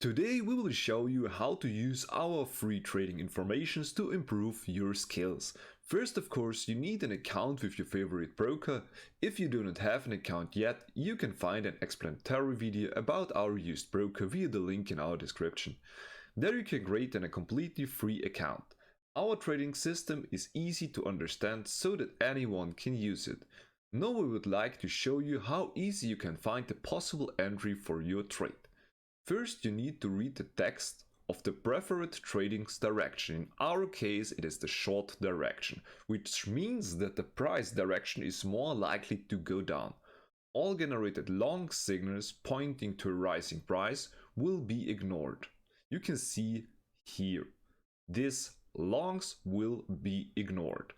Today we will show you how to use our free trading informations to improve your skills. First, of course, you need an account with your favorite broker. If you do not have an account yet, you can find an explanatory video about our used broker via the link in our description. There you can create a completely free account. Our trading system is easy to understand so that anyone can use it. Now we would like to show you how easy you can find the possible entry for your trade. First, you need to read the text of the preferred trading direction. In our case, it is the short direction, which means that the price direction is more likely to go down. All generated long signals pointing to a rising price will be ignored. You can see here, these longs will be ignored.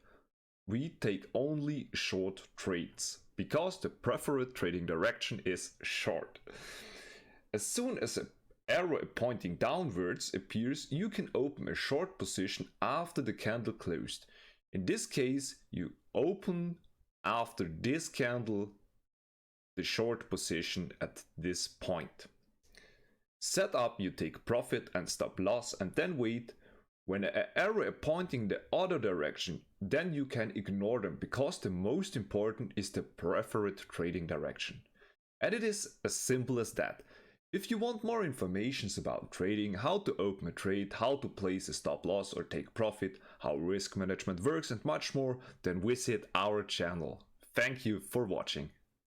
We take only short trades because the preferred trading direction is short. As soon as an arrow pointing downwards appears, you can open a short position after the candle closed. In this case, you open after this candle the short position at this point. Set up, you take profit and stop loss and then wait. When an arrow pointing the other direction, then you can ignore them because the most important is the preferred trading direction. And it is as simple as that. If you want more information about trading, how to open a trade, how to place a stop loss or take profit, how risk management works and much more, then visit our channel. Thank you for watching.